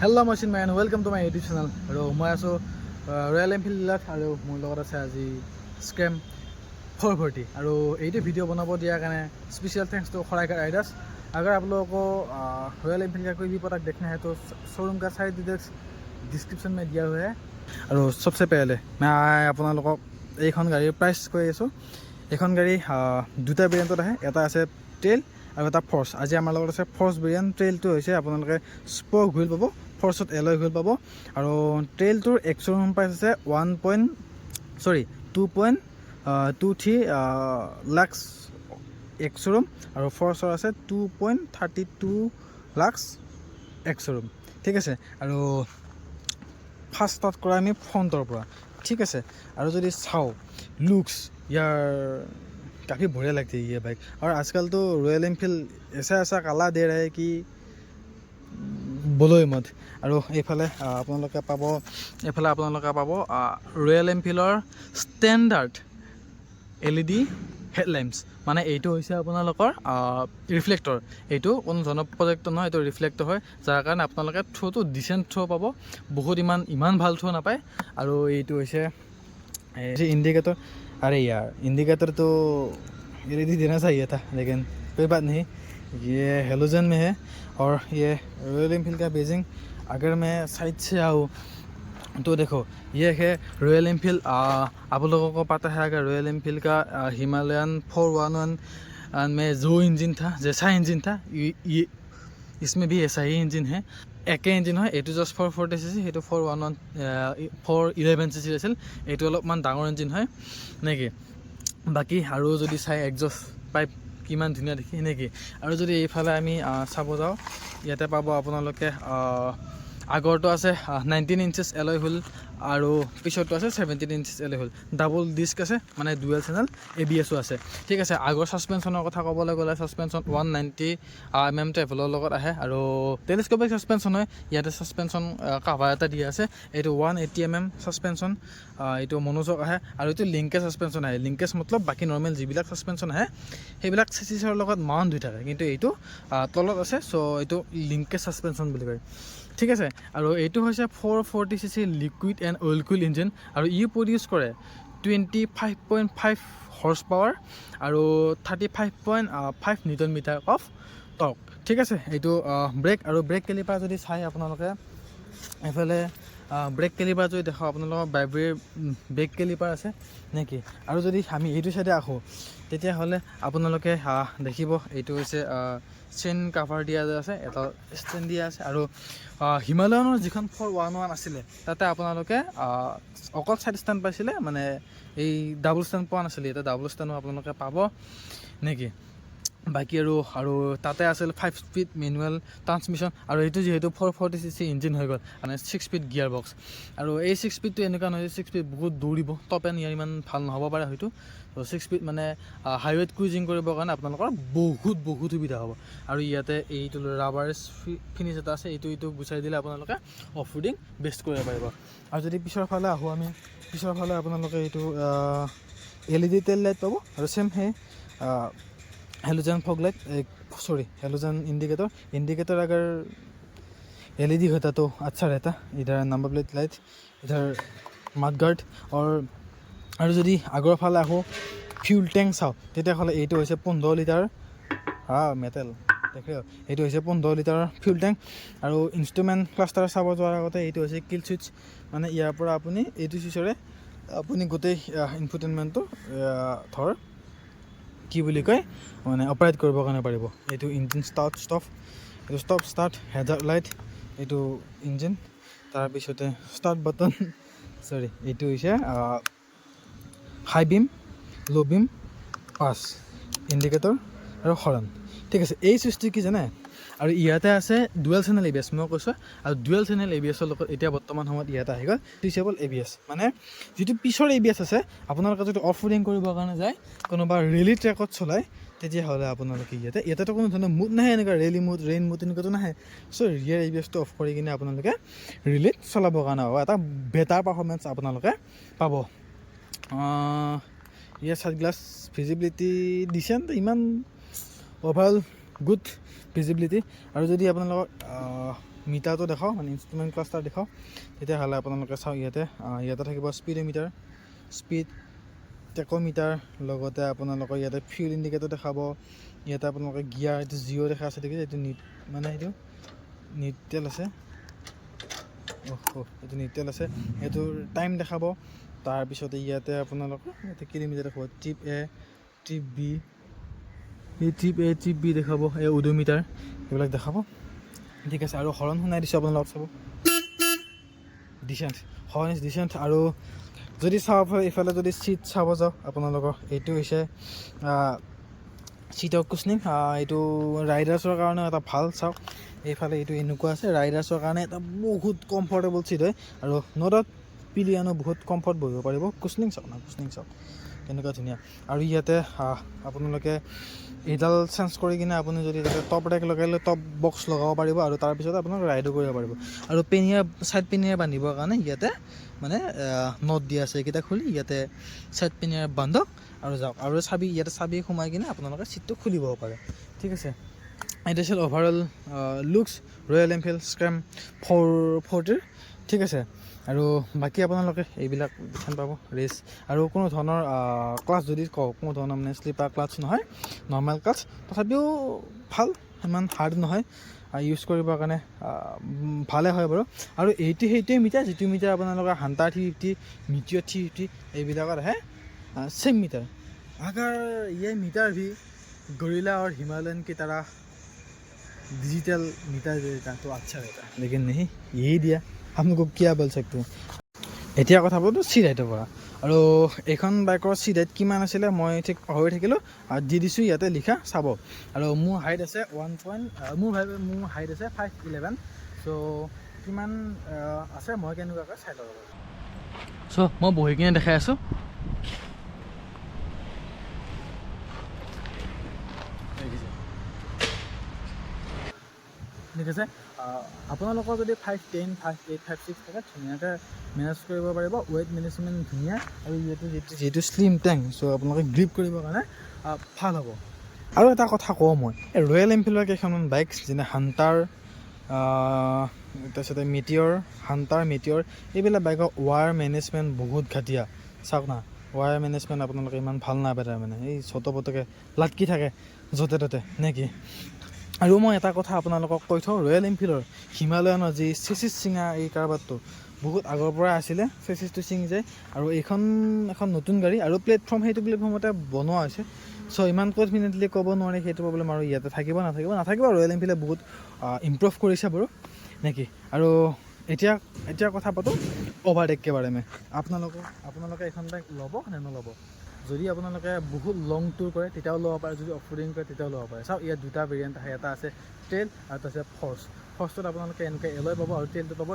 Hello' মচিন মেন welcome to my YouTube channel আৰু মই আছোঁ ৰয়েল এনফিল্ডত আৰু মোৰ লগত আছে আজি স্ক্ৰেম 440 আৰু এইটো ভিডিঅ' বনাব দিয়াৰ কাৰণে স্পেচিয়েল থैंक्स टू खराइकर राइडर्स। अगर आप लोगों को रॉयल एनफील्ड का कोई भी प्रोडक्ट देखना है तो शोरूम का सारी डिटेल्स डिस्क्रिप्शन में दिया हुआ है। और सबसे पहले मैं আপোনালোকক এইখন গাড়ীৰ প্ৰাইচ কৈ আছোঁ। এইখন গাড়ী দুটা ভেৰিয়েণ্টত আহে, এটা আছে ট্ৰেইল আৰু এটা ফৰ্চ। আজি আমাৰ লগত আছে ফৰ্চ ভেৰিয়েণ্ট। ট্ৰেইলটো হৈছে আপোনালোকে স্পক হুইল পাব, ফৰ্চত এলয় হুইল পাব। আৰু ট্ৰেইলটোৰ এক্সৰুম প্ৰাইচ আছে 2.23 লাক্স এক্সৰুম আৰু ফৰ্চৰ আছে 2.32 লাক্স এক্সৰুম। ঠিক আছে, আৰু ফাৰ্ষ্ট ষ্টাৰ্ট কৰা আমি ফ্ৰণ্টৰ পৰা। ঠিক আছে, আৰু যদি চাওঁ লুকস यार काफ़ी बढ़िया लगती है ये बाइक। और आजकल तो रॉयल एनफील्ड ऐसा ऐसा काला दे रहा है कि बोलो मत। আৰু এইফালে আপোনালোকে পাব ৰয়েল এনফিল্ডৰ ষ্টেণ্ডাৰ্ড LED হেডলাইম্পছ। মানে এইটো হৈছে আপোনালোকৰ ৰিফ্লেক্টৰ। এইটো কোনো জনপ্ৰজেক্ট নহয়, এইটো ৰিফ্লেক্টৰ হয়, যাৰ কাৰণে আপোনালোকে থ্ৰ'টো ডিচেণ্ট থ্ৰ' পাব, বহুত ইমান ভাল থ্ৰ' নাপায়। আৰু এইটো হৈছে इंडिकेटर। अरे यार इंडिकेटर तो LED देना चाहिए था, लेकिन कोई बात नहीं, ये हेलोजन में है। और ये रॉयल एनफील्ड का बेजिंग। अगर मैं साइड से आऊँ तो देखो ये है रॉयल एनफील्ड। आप लोगों को पता है अगर रॉयल एनफील्ड का हिमालयन 411 में जो इंजन था, जैसा इंजन था, ये इसमें भी ऐसा ही इंजन है। একে ইঞ্জিন হয়। এইটো জাষ্ট 440 cc, সেইটো 411 cc আছিল। এইটো অলপমান ডাঙৰ ইঞ্জিন হয় নেকি। বাকী আৰু যদি চাই এক্সজষ্ট পাইপ কিমান ধুনীয়া দেখি নেকি। আৰু যদি এইফালে আমি চাব যাওঁ, ইয়াতে পাব আপোনালোকে আগৰটো আছে 19 ইঞ্চেছ এলয় হুইল আৰু পিছৰটো আছে 17 inches alloy wheel. Double disc আছে, মানে ডুৱেল চেনেল ABSও আছে। ঠিক আছে, আগৰ ছাছপেনশ্যনৰ কথা ক'বলৈ গ'লে ছাছপেনশ্যন 190 mm ট্ৰেভেলৰ লগত আহে আৰু টেলিস্কোপিক ছাছপেনশ্যন হয়। ইয়াতে ছাছপেনশ্যন কাভাৰ এটা দিয়া আছে, এইটো 180 mm ছাছপেনশ্যন। এইটো মনোজক আহে আৰু এইটো লিংকেজ ছাছপেনশ্যন আহে। লিংকেজ মতলব বাকী নৰ্মেল যিবিলাক ছাছপেনশ্যন আহে সেইবিলাক চেচিছৰ লগত মাউণ্ট হৈ থাকে, কিন্তু এইটো তলত আছে, চ' এইটো লিংকেজ ছাছপেনশ্যন বুলি কয়। ঠিক আছে, আৰু এইটো হৈছে 440 cc liquid and oil cool engine আৰু ই প্ৰডিউচ কৰে 25.5 হৰ্চ পাৱাৰ আৰু 35.5 নিউটন মিটাৰ অফ টৰ্ক। ঠিক আছে, এইটো ব্ৰেক কেলিপাৰ যদি চাই আপোনালোকে এইফালে ব্ৰেক কেলিপাৰ যদি দেখাওঁ আপোনালোকৰ বাইব্ৰেৰ ব্ৰেক কেলিপাৰ আছে নেকি। আৰু যদি আমি এইটো চাইডে আহোঁ তেতিয়াহ'লে আপোনালোকে দেখিব এইটো হৈছে চেইন কাভাৰ দিয়া আছে, এটা ষ্টেণ্ড দিয়া আছে। আৰু হিমালয়নৰ যিখন 411 আছিলে তাতে আপোনালোকে অকল চাইড ষ্টেণ্ড পাইছিলে, মানে এই ডাবল ষ্টেণ্ড পোৱা নাছিলে। এতিয়া ডাবল ষ্টেণ্ডো আপোনালোকে পাব নেকি। বাকী আৰু তাতে আছিল 5 স্পীড মেনুৱেল ট্ৰান্সমিশ্যন। আৰু এইটো যিহেতু 440 cc ইঞ্জিন হৈ গ'ল, মানে 6 স্পীড গিয়াৰ বক্স। আৰু এই 6 স্পীডটো এনেকুৱা নহয়, 6 স্পীড বহুত দৌৰিব, টপ এণ্ড ইয়াৰ ইমান ভাল নহ'ব পাৰে হয়তো। ত' 6 স্পীড মানে হাইৱেত ক্ৰুইজিং কৰিবৰ কাৰণে আপোনালোকৰ বহুত সুবিধা হ'ব। আৰু ইয়াতে এইটো ৰাবাৰ ফিনিছ এটা আছে, এইটো গুচাই দিলে আপোনালোকে অফ ৰোডিং বেষ্ট কৰিব পাৰিব। আৰু যদি পিছৰ ফালে আহোঁ আমি, পিছৰ ফালে আপোনালোকে এইটো LED টেইল লাইট পাব আৰু চেম সেই halogen fog light, halogen indicator अगर LED होता तो अच्छा रहता। इधर नंबर प्लेट लाइट, इधर मड गार्ड। और যদি আগৰ ফালে আহোঁ ফিউল টেংক চাওঁ তেতিয়াহ'লে এইটো হৈছে 15 লিটাৰ মেটেল দেখে। এইটো হৈছে 15 লিটাৰৰ ফিউল টেংক। আৰু ইনষ্ট্ৰুমেণ্ট ক্লাষ্টাৰ চাব যোৱাৰ আগতে এইটো হৈছে কিল চুইচ, মানে ইয়াৰ পৰা আপুনি এইটো চুইচৰে আপুনি গোটেই ইনফোটেইনমেণ্টটো ধৰ কি বুলি কয় মানে অপাৰেট কৰিবৰ কাৰণে পাৰিব। এইটো ইঞ্জিন ষ্টাৰ্ট ষ্টপ, এইটো ষ্টপ ষ্টাৰ্ট হেডাৰ লাইট, এইটো ইঞ্জিন। তাৰপিছতে ষ্টাৰ্ট বাটন, এইটো হৈছে হাই বিম, ল' বিম, পাছ, ইণ্ডিকেটৰ আৰু হৰ্ণ। ঠিক আছে, এই চুইচটো কি জানে। আৰু ইয়াতে আছে ডুৱেল চেনেল ABS, মই কৈছোঁ। আৰু ডুৱেল চেনেল ABSৰ লগত এতিয়া বৰ্তমান সময়ত ইয়াতে আহি গ'ল ডিচেবল ABS, মানে যিটো পিছৰ ABS আছে আপোনালোকে যদি অফ ৰোডিং কৰিবৰ কাৰণে যায়, কোনোবা ৰেলী ট্ৰেকত চলায়, তেতিয়াহ'লে আপোনালোকে ইয়াতেতো কোনো ধৰণৰ মুড নাহে, এনেকুৱা ৰেলী মুড, ৰেইন মুড এনেকুৱাতো নাহে। চ' ৰিয়েৰ ABSটো অফ কৰি কিনে আপোনালোকে ৰিলীত চলাবৰ কাৰণে হ'ব, এটা বেটাৰ পাৰফৰ্মেঞ্চ আপোনালোকে পাব। ইয়াৰ চাইড গ্লাছ ভিজিবিলিটি ডিচেণ্ট, ইমান অভাৰঅল গুড ভিজিবিলিটি। আৰু যদি আপোনালোকৰ মিটাৰটো দেখাওঁ, মানে ইনষ্ট্ৰুমেণ্ট ক্লাষ্টাৰ দেখাওঁ, তেতিয়াহ'লে আপোনালোকে চাওক ইয়াতে থাকিব স্পীডোমিটাৰ, স্পীড টেকোমিটাৰ, লগতে আপোনালোকৰ ইয়াতে ফিউল ইণ্ডিকেটৰ দেখাব। ইয়াতে আপোনালোকে গিয়াৰ, এইটো জিঅ' দেখা আছে দেখিছে, এইটো মানে এইটো নিউট্ৰেল আছে, এইটো নিউট্ৰেল আছে, এইটোৰ টাইম দেখাব। তাৰপিছতে ইয়াতে আপোনালোকৰ ইয়াতে কিলোমিটাৰ দেখাব, ট্ৰিপ এ, ট্ৰিপ বি, এই ট্ৰিপ এ ট্ৰিপ বি দেখাব, এই ওডোমিটাৰ এইবিলাক দেখাব। ঠিক আছে, আৰু হৰ্ণ শুনাই দিছোঁ আপোনালোকক চাব, ডিচেণ্ট, হৰ্ণ ইজ ডিচেণ্ট। আৰু যদি চাব এইফালে যদি চিট চাব যাওঁ আপোনালোকৰ, এইটো হৈছে চিটৰ কুচনিং, এইটো ৰাইডাৰ্ছৰ কাৰণে এটা ভাল। চাওক এইফালে এইটো এনেকুৱা আছে, ৰাইডাৰ্ছৰ কাৰণে এটা বহুত কমফৰ্টেবল চিট হয়, আৰু ন' ডাউট পিলিয়ানো বহুত কমফৰ্ট বহিব পাৰিব। কুচনিং চাওক না, কুচনিং চাওক কেনেকুৱা ধুনীয়া। আৰু ইয়াতে আপোনালোকে এইডাল চেঞ্জ কৰি কিনে আপুনি যদি তাতে টপ ৰেক লগালে টপ বক্স লগাব পাৰিব, আৰু তাৰপিছত আপোনালোকে ৰাইডো কৰিব পাৰিব। আৰু ছাইড পেনিয়াৰ বান্ধিবৰ কাৰণে ইয়াতে মানে নট দিয়া আছে, এইকেইটা খুলি ইয়াতে ছাইড পেনিয়াৰ বান্ধক আৰু যাওক, আৰু ইয়াতে চাবি সোমাই কিনে আপোনালোকে চিটটো খুলিব পাৰে। ঠিক আছে, এইটো আছিল অভাৰঅল লুকছ ৰয়েল এনফিল্ড স্ক্ৰেম 440। ঠিক আছে, আৰু বাকী আপোনালোকে এইবিলাক দেখান পাব ৰেচ, আৰু কোনো ধৰণৰ ক্লাছ যদি কওঁ, কোনো ধৰণৰ মানে শ্লিপাৰ ক্লাছ নহয়, নৰ্মেল ক্লাছ, তথাপিও ভাল, ইমান হাৰ্ড নহয়, ইউজ কৰিবৰ কাৰণে ভালে হয় বাৰু। আৰু সেইটোৱে মিটাৰ যিটো মিটাৰ আপোনালোকৰ হাণ্টাৰ 350, মিটিঅৰ 350 এইবিলাকত আহে सेम मीटर। अगर ये मीटर भी गोरिल्ला और हिमालयन की तरह डिजिटल मीटर देता तो अच्छा रहता, लेकिन नहीं, यही दिया, हम लोग क्या बोल सकते हैं। এতিয়া কথা পাতো চি ৰাইডৰ পৰা। আৰু এইখন বাইকৰ চি ৰাইড কিমান আছিলে মই ঠিক পাহৰি থাকিলোঁ, আৰু দি দিছোঁ ইয়াতে লিখা চাব। আৰু মোৰ হাইট আছে মোৰ হাইট আছে 5'11", চ' কিমান আছে মই কেনেকুৱাকৈ চাই ল'ব পাৰোঁ। চ' মই বহি কিনে দেখাই আছোঁ। ঠিক আছে, আপোনালোকৰ যদি 5'10", 5'8", 5'6" থাকে ধুনীয়াকৈ মেনেজ কৰিব পাৰিব, ৱেইট মেনেজমেণ্ট ধুনীয়া, আৰু যিহেতু স্লিম টেংক, চ' আপোনালোকে গ্ৰিপ কৰিবৰ কাৰণে ভাল হ'ব। আৰু এটা কথা কওঁ মই, এই ৰয়েল এনফিল্ডৰ কেইখনমান বাইক যেনে হাণ্টাৰ, তাৰপিছতে মিটিঅৰ এইবিলাক বাইকৰ ৱায়াৰ মেনেজমেণ্ট বহুত ঘাটিয়া। চাওক না, ৱায়াৰ মেনেজমেণ্ট আপোনালোকে ইমান ভাল নাপায়, মানে এই পটকৈ লাটকি থাকে য'তে ত'তে নে কি। আৰু মই এটা কথা আপোনালোকক কৈ থওঁ, ৰয়েল এনফিল্ডৰ হিমালয়ানৰ যি চেচিছ চিঙা এই কাৰবাৰটো বহুত আগৰ পৰা আছিলে, চেচিছটো ছিঙি যায়। আৰু এখন নতুন গাড়ী, আৰু সেইটো প্লেটফৰ্মতে বনোৱা হৈছে, চ' ইমান কনফিডেণ্টলি ক'ব নোৱাৰি সেইটো প্ৰব্লেম। আৰু ইয়াতে থাকিব নাথাকিব, ৰয়েল এনফিল্ডে বহুত ইম্প্ৰুভ কৰিছে বাৰু নেকি। আৰু এতিয়া কথা পাতোঁ অভাৰটেককে বাৰে মে। আপোনালোকে এইখন বাইক ল'ব নে নল'ব? যদি আপোনালোকে বহুত লং টুৰ কৰে তেতিয়াও ল'ব পাৰে, যদি অফৰোডিং কৰে তেতিয়াও ল'ব পাৰে। চাওক ইয়াত দুটা ভেৰিয়েণ্ট আহে, এটা আছে ট্ৰেইল আৰু এটা আছে ফৰ্চটোত আপোনালোকে এনেকৈ এলয় পাব, আৰু ট্ৰেইলটোত পাব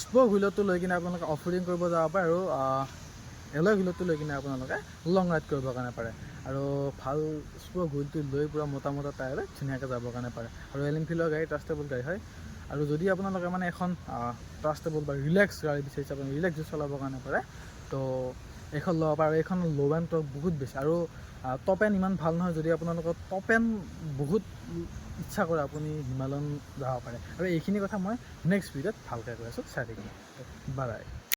স্পক হুইলটো লৈ কিনে আপোনালোকে অফৰোডিং কৰিব যাব পাৰে, আৰু এলয় হুইলটো লৈ কিনে আপোনালোকে লং ৰাইড কৰিবৰ কাৰণে পাৰে। আৰু ভাল স্পক হুইলটো লৈ পূৰা মোটা টায়াৰে ধুনীয়াকৈ যাবৰ কাৰণে পাৰে। আৰু ৰয়েল এনফিল্ডৰ গাড়ী ট্ৰাষ্টেবল গাড়ী হয়। আৰু যদি আপোনালোকে মানে এখন ট্ৰাষ্টেবল বা ৰিলেক্স গাড়ী বিচাৰিছে, আপুনি ৰিলেক্স চলাবৰ কাৰণে পাৰে, তো এইখন ল'ব পাৰে। আৰু এইখন ল' এণ্ড টৰ্ক বহুত বেছি, আৰু টপ এণ্ড ইমান ভাল নহয়। যদি আপোনালোকৰ টপ এণ্ড বহুত ইচ্ছা কৰে আপুনি হিমালয়ন যাব পাৰে। আৰু এইখিনি কথা মই নেক্সট ভিডিঅ'ত ভালকৈ কৈ আছোঁ, চাই থাকিব। বাই।